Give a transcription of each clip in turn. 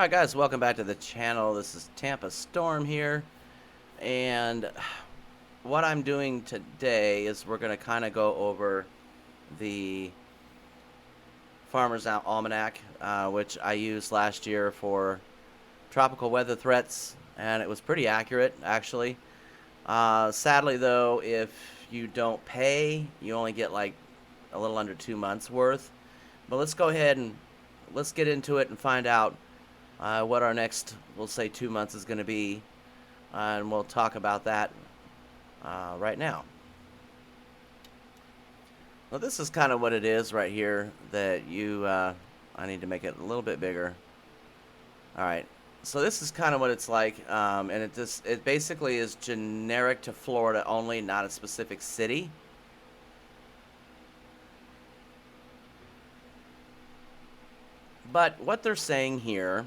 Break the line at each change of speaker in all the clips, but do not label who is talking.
Alright guys, welcome back to the channel. This is Tampa Storm here, and what I'm doing today is we're going to kind of go over the Farmer's Almanac, which I used last year for tropical weather threats, and it was pretty accurate actually. Sadly though, if you don't pay, you only get like a little under 2 months worth. But let's go ahead and let's get into it and find out what our next, we'll say, 2 months is going to be, and we'll talk about that right now. Well, this is kind of what it is right here that you, I need to make it a little bit bigger. Alright, so this is kind of what it's like, and it basically is generic to Florida only, not a specific city. But what they're saying here,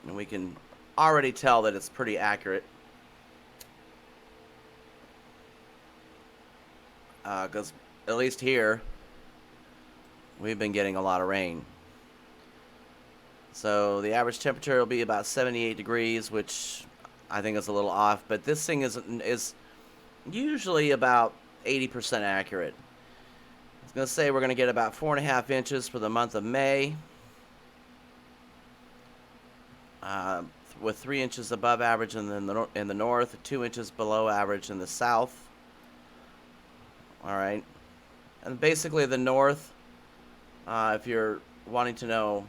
and we can already tell that it's pretty accurate, because at least here we've been getting a lot of rain. So the average temperature will be about 78 degrees, which I think is a little off, but this thing is usually about 80% accurate. I was going to say we're going to get about 4.5 inches for the month of May, with 3 inches above average in the north, 2 inches below average in the south. All right, and basically the north, if you're wanting to know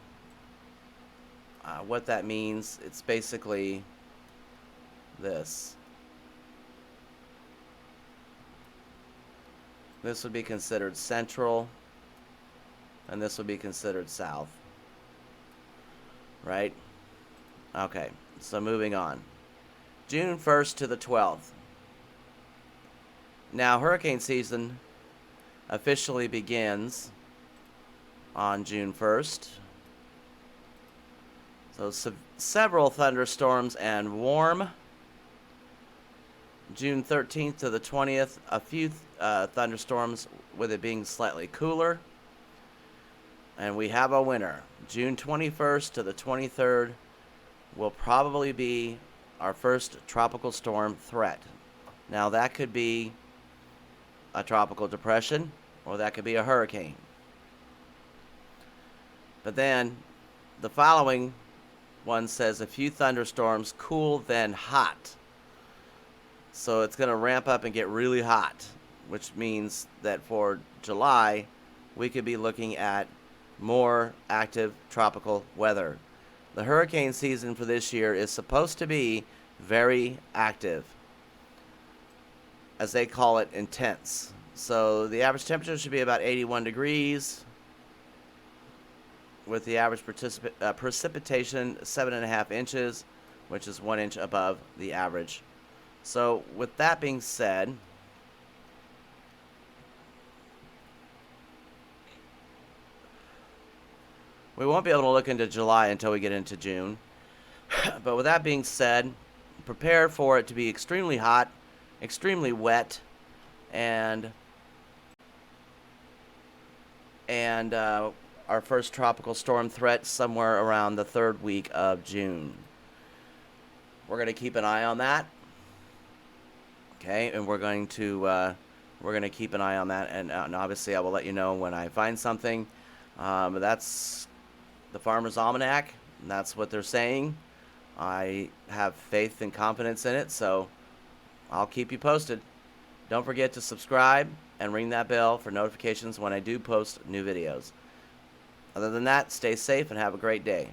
what that means, it's basically this. This would be considered central, and this would be considered south. Right? Okay, so moving on. June 1st to the 12th. Now, hurricane season officially begins on June 1st. So several thunderstorms and warm. June 13th to the 20th, a few thunderstorms with it being slightly cooler. And we have a winter. June 21st to the 23rd will probably be our first tropical storm threat. Now that could be a tropical depression, or that could be a hurricane. But then the following one says a few thunderstorms, cool then hot. So it's going to ramp up and get really hot, which means that for July we could be looking at more active tropical weather. The hurricane season for this year is supposed to be very active, as they call it, intense. So the average temperature should be about 81 degrees, with the average precipitation 7.5 inches, which is 1 inch above the average. So with that being said, we won't be able to look into July until we get into June. But with that being said, prepare for it to be extremely hot, extremely wet, and our first tropical storm threat somewhere around the 3rd week of June. We're going to keep an eye on that. Okay, and we're going to keep an eye on that, and obviously I will let you know when I find something. But that's the Farmer's Almanac, and that's what they're saying. I have faith and confidence in it, so I'll keep you posted. Don't forget to subscribe and ring that bell for notifications when I do post new videos. Other than that, stay safe and have a great day.